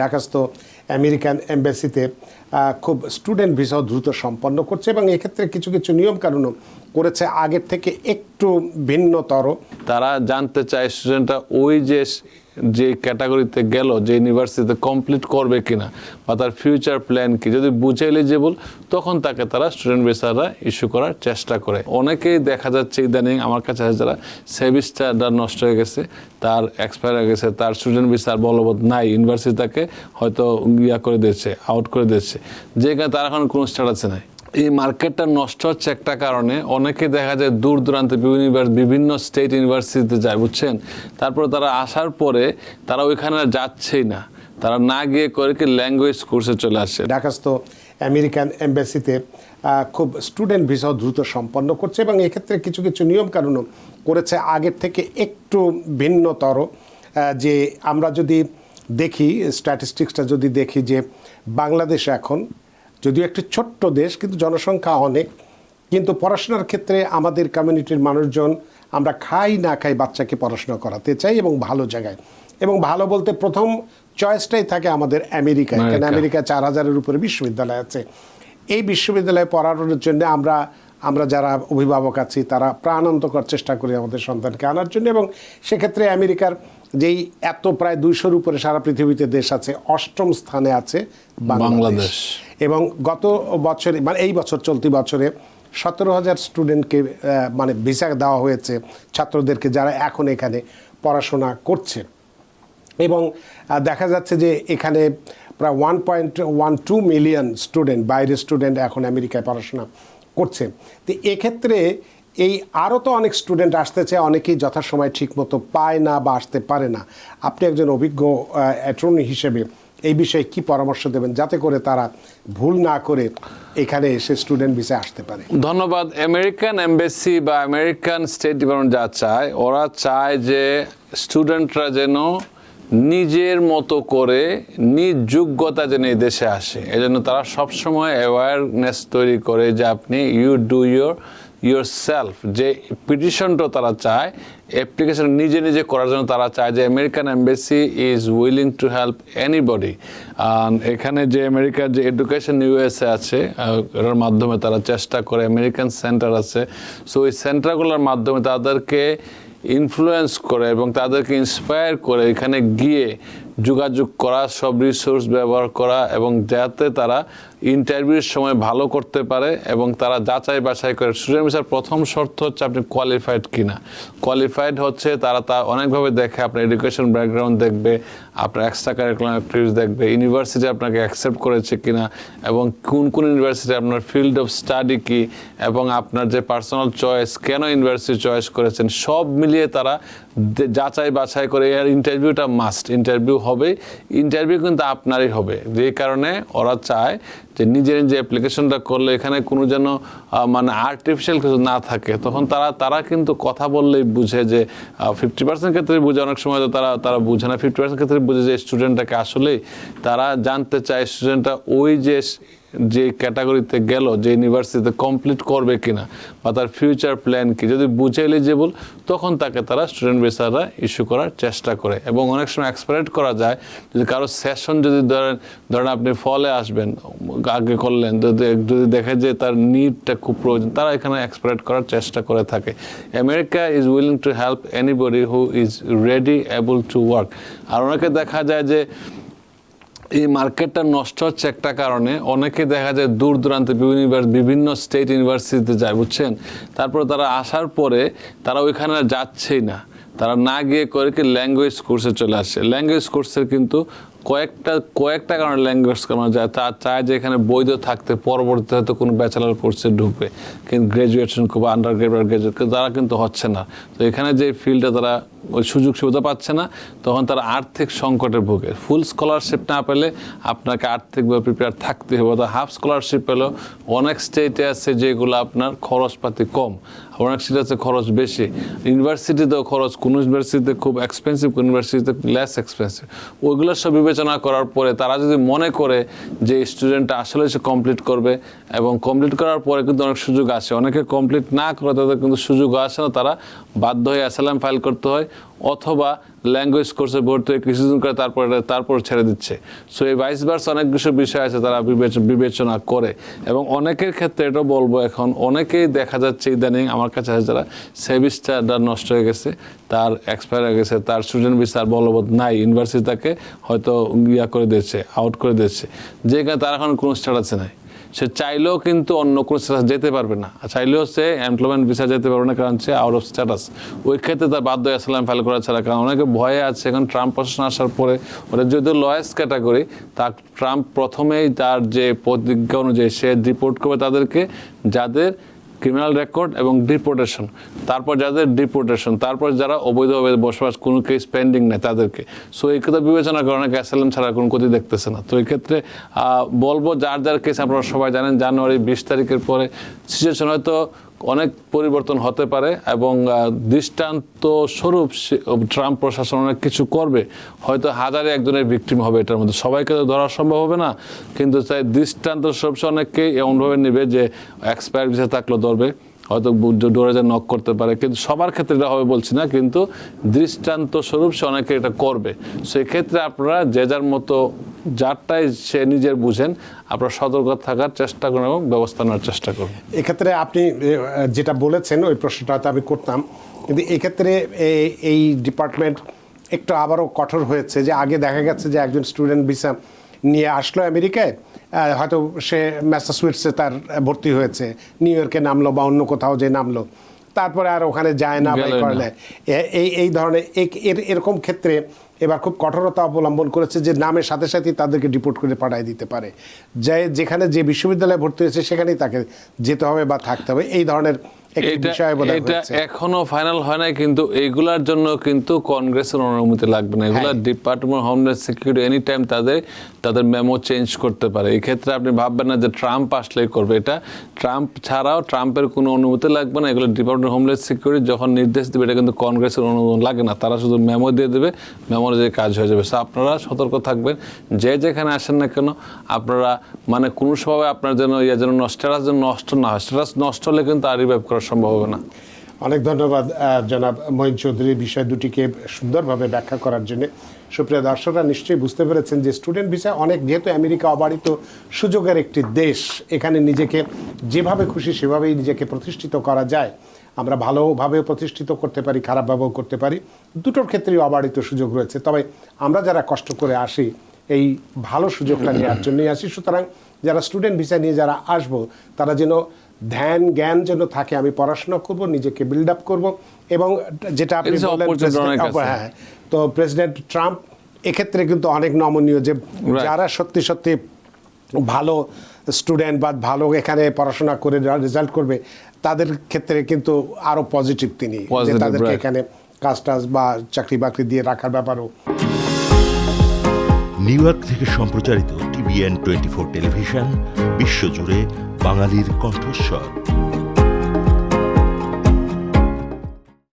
ঢাকাস্থ American এম্বাসিতে খুব student ভিসাও দ্রুত সম্পন্ন করছে এবং এক্ষেত্রে কিছু কিছু নিয়মকানুনও করেছে আগের থেকে একটু ভিন্নতর। তারা জানতে চায় স্টুডেন্টরা ওই যে ক্যাটাগরিতে গেল, যে ইউনিভার্সিটিতে কমপ্লিট করবে কিনা বা তার ফিউচার প্ল্যান কি, যদি বুঝে এলিজিবল তখন তাকে তারা স্টুডেন্ট ভিসাটা ইস্যু করার চেষ্টা করে। অনেকেই দেখা যাচ্ছে ইদানিং আমার কাছে যারা সেমিস্টারটা নষ্ট হয়ে গেছে, তার এক্সপায়ার হয়ে গেছে, তার স্টুডেন্ট ভিসার বলবৎ নাই, ইউনিভার্সিটি তাকে হয়তো করে দিচ্ছে, আউট করে দিচ্ছে, যেখানে তার এখন কোনো স্ট্যাটাসে নাই। এই মার্কেটটা নষ্ট হচ্ছে একটা কারণে, অনেকে দেখা যায় দূর দূরান্তে বিভিন্ন স্টেট ইউনিভার্সিটিতে যায়, বুঝছেন। তারপরে তারা আসার পরে তারা ওইখানে যাচ্ছেই না, তারা না গিয়ে করে কি ল্যাঙ্গুয়েজ কোর্সে চলে আসে। ঢাকাস্থ আমেরিকান এম্বাসিতে খুব স্টুডেন্ট ভিসাও দ্রুত সম্পন্ন করছে এবং এক্ষেত্রে কিছু কিছু নিয়মকানুনও করেছে আগের থেকে একটু ভিন্নতর। যে আমরা যদি দেখি স্ট্যাটিস্টিক্সটা যদি দেখি যে বাংলাদেশ এখন যদিও একটি ছোট্ট দেশ কিন্তু জনসংখ্যা অনেক, কিন্তু পড়াশোনার ক্ষেত্রে আমাদের কমিউনিটির মানুষজন আমরা খাই না খাই বাচ্চাকে পড়াশোনা করাতে চাই এবং ভালো জায়গায়, এবং ভালো বলতে প্রথম চয়েসটাই থাকে আমাদের আমেরিকায়, কারণ আমেরিকায় 4000-এর উপরে বিশ্ববিদ্যালয় আছে। এই বিশ্ববিদ্যালয়ে পড়ানোর জন্য আমরা যারা অভিভাবক আছি তারা প্রাণান্তকর চেষ্টা করি আমাদের সন্তানকে আনার জন্য, এবং সেক্ষেত্রে আমেরিকার যেই এত প্রায় 200-র উপরে সারা পৃথিবীতে দেশ আছে, 8ম স্থানে আছে বাংলাদেশ। এবং গত বছরে মানে এই বছর চলতি বছরে 17,000 স্টুডেন্টকে মানে ভিসা দেওয়া হয়েছে ছাত্রদেরকে, যারা এখন এখানে পড়াশোনা করছে। এবং দেখা যাচ্ছে যে এখানে প্রায় 1.12 মিলিয়ন স্টুডেন্ট, বাইরের স্টুডেন্ট এখন আমেরিকায় পড়াশোনা করছে। তো এক্ষেত্রে এই আরও তো অনেক স্টুডেন্ট আসতে চায়, অনেকেই যথাসময় ঠিকমতো পায় না বা আসতে পারে না। আপনি একজন অভিজ্ঞ অ্যাটর্নি হিসেবে এই বিষয়ে কি পরামর্শ দেবেন যাতে করে তারা ভুল না করে এখানে এসে স্টুডেন্ট ভিসা আসতে পারে? ধন্যবাদ। আমেরিকান এমবাসি বা আমেরিকান স্টেট ডিপার্টমেন্ট যা চায়, ওরা চায় যে স্টুডেন্টরা যেন নিজের মতো করে নিজ যোগ্যতা যেন এই দেশে আসে। এই জন্য তারা সবসময় অ্যাওয়ারনেস তৈরি করে যে আপনি ইউ ডু ইয়োর সেলফ। যে পিটিশনটা তারা চায়, অ্যাপ্লিকেশন নিজে নিজে করার জন্য তারা চায় যে American embassy is willing to help anybody. এখানে যে আমেরিকার যে এডুকেশন ইউএসএ আছে, এর মাধ্যমে তারা চেষ্টা করে, আমেরিকান সেন্টার আছে, সো ওই সেন্টারগুলোর মাধ্যমে তাদেরকে ইনফ্লুয়েন্স করে এবং তাদেরকে ইন্সপায়ার করে এখানে গিয়ে যোগাযোগ করা, সব রিসোর্স ব্যবহার করা, এবং যাতে তারা ইন্টারভিউর সময় ভালো করতে পারে এবং তারা যাচাই বাছাই করে। স্টুডেন্ট ভিসার প্রথম শর্ত হচ্ছে আপনি কোয়ালিফাইড কিনা। কোয়ালিফাইড হচ্ছে তারা অনেকভাবে দেখে, আপনার এডুকেশন ব্যাকগ্রাউন্ড দেখবে, আপনার এক্সট্রা কারিকুলাম অ্যাক্টিভিটিস দেখবে, ইউনিভার্সিটি আপনাকে অ্যাকসেপ্ট করেছে কিনা, এবং কোন কোন ইউনিভার্সিটি, আপনার ফিল্ড অফ স্টাডি কি, এবং আপনার যে পার্সোনাল চয়েস, কেন ইউনিভার্সিটি চয়েস করেছেন, সব মিলিয়ে তারা যাচাই বাছাই করে। এর ইন্টারভিউটা মাস্ট, ইন্টারভিউ হবে, ইন্টারভিউ কিন্তু আপনারই হবে। যে কারণে ওরা চায় যে নিজের যে অ্যাপ্লিকেশনটা করলে এখানে কোনো যেন মানে আর্টিফিশিয়াল কিছু না থাকে। তখন তারা কিন্তু কথা বললেই বুঝে যে 50% ক্ষেত্রে বুঝে, অনেক সময় তো তারা বুঝে না, 50% ক্ষেত্রে বুঝে যে স্টুডেন্টটাকে আসলেই তারা জানতে চায় স্টুডেন্টটা ওই যে ক্যাটাগরিতে গেল, যে ইউনিভার্সিটিতে কমপ্লিট করবে কিনা বা তার ফিউচার প্ল্যান কি, যদি বুঝে এলিজিবল তখন তাকে তারা স্টুডেন্ট ভিসাটা ইস্যু করার চেষ্টা করে। এবং অনেক সময় এক্সপারেট করা যায়, যদি কারো সেশন যদি ধরেন আপনি ফলে আসবেন, আগে করলেন, যদি দেখে যে তার নিডটা খুব প্রয়োজন, তারা এখানে এক্সপারেট করার চেষ্টা করে থাকে। America is willing to help anybody who is ready able to work. আর অনেকে দেখা যায় যে এই মার্কেটটা নষ্ট হচ্ছে একটা কারণে, অনেকে দেখা যায় দূর দূরান্তে বিভিন্ন স্টেট ইউনিভার্সিটিতে যায়, বুঝছেন। তারপরে তারা আসার পরে তারা ওইখানে যাচ্ছেই না, তারা না গিয়ে করে কি ল্যাঙ্গুয়েজ কোর্সে চলে আসে। ল্যাঙ্গুয়েজ কোর্সের কিন্তু কয়েকটা কারণে ল্যাঙ্গুয়েজ করানো যায়। তার চায় যে এখানে বৈধ থাকতে, পরবর্তীতে হয়তো কোনো ব্যাচেলার কোর্সে ঢুকবে, কিন্তু গ্র্যাজুয়েশন বা আন্ডার গ্র্যাজুয়েট তারা কিন্তু হচ্ছে না। তো এখানে যে ফিল্ডে তারা ওই সুযোগ সুবিধা পাচ্ছে না, তখন তারা আর্থিক সংকটে ভোগে। ফুল স্কলারশিপ না পেলে আপনাকে আর্থিকভাবে প্রিপেয়ার থাকতে হবে। তো হাফ স্কলারশিপ পেলেও অনেক স্টেটে আছে যেগুলো আপনার খরচপাতি কম, অনেক স্টেট আছে খরচ বেশি। ইউনিভার্সিটিতেও খরচ, কোনো ইউনিভার্সিটিতে খুব এক্সপেন্সিভ, কোনো ইউনিভার্সিটিতে লেস এক্সপেন্সিভ। ওইগুলো সব বিবেচনা করার পরে তারা যদি মনে করে যে স্টুডেন্টটা আসলে সে কমপ্লিট করবে, এবং কমপ্লিট করার পরে কিন্তু অনেক সুযোগ আসে, অনেকে কমপ্লিট না করে তাদের কিন্তু সুযোগ আসে না, তারা বাধ্য হয়ে অ্যাসাইলাম ফাইল করতে হয়, অথবা ল্যাঙ্গুয়েজ কোর্সে ভর্তি হয়ে কিছুদিন করে তারপর ছেড়ে দিচ্ছে। সো এই ভাইস ভার্সা অনেক কিছু বিষয় আছে তারা বিবেচনা করে, এবং অনেকের ক্ষেত্রে এটা বলবো এখন অনেকেই দেখা যাচ্ছে ইদানিং আমার কাছে আছে যারা সেমিস্টারটা নষ্ট হয়ে গেছে, তার এক্সপায়ার হয়ে গেছে, তার স্টুডেন্ট ভিসার বলবৎ নাই, ইউনিভার্সিটি তাকে হয়তো করে দিয়েছে, আউট করে দিয়েছে, যেখানে তার এখন কোনো স্ট্যাটাসে নাই। সে চাইলেও কিন্তু অন্য কোনো স্ট্যাটাস যেতে পারবে না, চাইলেও সে এমপ্লয়মেন্ট ভিসা যেতে পারবে না, কারণ সে আউট অফ স্ট্যাটাস। ওই ক্ষেত্রে তার বাধ্য অ্যাসাইলাম ফাইল করা ছাড়া, কারণ অনেকে ভয়ে আছে এখন ট্রাম্প প্রশাসন আসার পরে। ওটা যদিও লয়েস্ট ক্যাটাগরি, তা ট্রাম্প প্রথমেই তার যে প্রতিজ্ঞা অনুযায়ী সে ডিপোর্ট করবে তাদেরকে যাদের ক্রিমিনাল রেকর্ড এবং ডিপোর্টেশন, তারপর যাদের ডিপোর্টেশন, তারপর যারা অবৈধভাবে বসবাস, কোনো কেস পেন্ডিং নেই তাদেরকে। সো এই কথা বিবেচনা করে অনেকে অ্যাসাইলাম ছাড়া কোনো ক্ষতি দেখতেছে না। তো এই ক্ষেত্রে বলবো যার যার কেস আপনারা সবাই জানেন, জানুয়ারি 20 তারিখের পরে সিচুয়েশন হয়তো অনেক পরিবর্তন হতে পারে, এবং দৃষ্টান্ত স্বরূপ ট্রাম্প প্রশাসন অনেক কিছু করবে, হয়তো হাজারে একজনের ভিকটিম হবে, এটার মধ্যে সবাইকে তো ধরা সম্ভব হবে না, কিন্তু তাই দৃষ্টান্ত স্বরূপ অনেককেই এমনভাবে নেবে যে এক্সপায়ার ভিসা থাকলেও ধরবে, হয়তো ডোরে যে নক করতে পারে, কিন্তু সবার ক্ষেত্রে এটা হবে বলছি না, কিন্তু দৃষ্টান্ত স্বরূপ সে অনেকে এটা করবে। সেই ক্ষেত্রে আপনারা যে যার মতো যারটাই সে নিজের বুঝেন, আপনারা সতর্ক থাকার চেষ্টা করুন এবং ব্যবস্থা নেওয়ার চেষ্টা করুন। এক্ষেত্রে আপনি যেটা বলেছেন ওই প্রশ্নটা হয়তো আমি করতাম, কিন্তু এক্ষেত্রে এই ডিপার্টমেন্ট একটু আবারও কঠোর হয়েছে, যে আগে দেখা গেছে যে একজন স্টুডেন্ট ভিসা নিয়ে আসলো আমেরিকায়, হয়তো সে ম্যাসাচুসেটসে তার ভর্তি হয়েছে, নিউ ইয়র্কে নামলো বা অন্য কোথাও যে নামলো, তারপরে আর ওখানে যায় না বা করে এই ধরনের এরকম ক্ষেত্রে এবার খুব কঠোরতা অবলম্বন করেছে, যে নামের সাথে সাথে তাদেরকে ডিপোর্ট করে পাঠিয়ে দিতে পারে, যেখানে যে বিশ্ববিদ্যালয়ে ভর্তি হয়েছে সেখানেই তাকে যেতে হবে বা থাকতে হবে, এই ধরনের এটা এখনো ফাইনাল হয় নাই, কিন্তু এইগুলার জন্য কিন্তু কংগ্রেসের অনুমতি লাগবে না। এগুলা department of homeland security any time তাদের মেমো চেঞ্জ করতে পারে। এই ক্ষেত্রে আপনি ভাববেন না যে ট্রাম্প আসলেই করবে, এটা ট্রাম্প ছাড়াও ট্রাম্পের কোনো অনুমতি লাগবে না। এগুলো ডিপার্টমেন্ট অফ হোমল্যান্ড সিকিউরিটি যখন নির্দেশ দেবে, এটা কিন্তু কংগ্রেসের অনুমোদন লাগে না, তারা শুধু মেমো দিয়ে দেবে, মেমোর যে কাজ হয়ে যাবে। সো আপনারা সতর্ক থাকবেন, যে যেখানে আসেন না কেন আপনারা মানে কোনো সময় আপনার যেন স্ট্যাটাস যেন নষ্ট না হয়। স্ট্যাটাস নষ্ট হলে কিন্তু আর রিভাইভ করা সম্ভব হবে না। অনেক ধন্যবাদ জনাব মঈন চৌধুরী বিষয় দুটিকে সুন্দরভাবে ব্যাখ্যা করার জন্য। সুপ্রিয় দর্শকরা নিশ্চয়ই বুঝতে পেরেছেন যে স্টুডেন্ট ভিসা অনেক, যেহেতু আমেরিকা অবারিত সুযোগের একটি দেশ, এখানে নিজেকে যেভাবে খুশি সেভাবেই নিজেকে প্রতিষ্ঠিত করা যায়। আমরা ভালোভাবে প্রতিষ্ঠিত করতে পারি, খারাপভাবেও করতে পারি, দুটোর ক্ষেত্রেই অবারিত সুযোগ রয়েছে। তবে আমরা যারা কষ্ট করে আসি এই ভালো সুযোগটা নেওয়ার জন্যই আসি। সুতরাং যারা স্টুডেন্ট ভিসা নিয়ে যারা আসবো, তারা যেন ধ্যান জ্ঞান যেন থাকে, আমি পড়াশোনা করব, নিজেকে বিল্ড আপ করবো, এবং যেটা আপনি বললেন, হ্যাঁ, তো প্রেসিডেন্ট ট্রাম্প এক্ষেত্রে কিন্তু অনেক নমনীয়, যে যারা সত্যি সত্যি ভালো স্টুডেন্ট বা ভালো এখানে পড়াশোনা করে রেজাল্ট করবে, তাদের ক্ষেত্রে কিন্তু আরো পজিটিভ তিনি, যে তাদেরকে এখানে কাজ টাজ বা চাকরি বাকরি দিয়ে রাখার ব্যাপারও। নিউ ইয়র্ক থেকে সম্প্রচারিত TVN 24 টেলিভিশন বিশ্বজুড়ে বাঙালির কণ্ঠস্বর।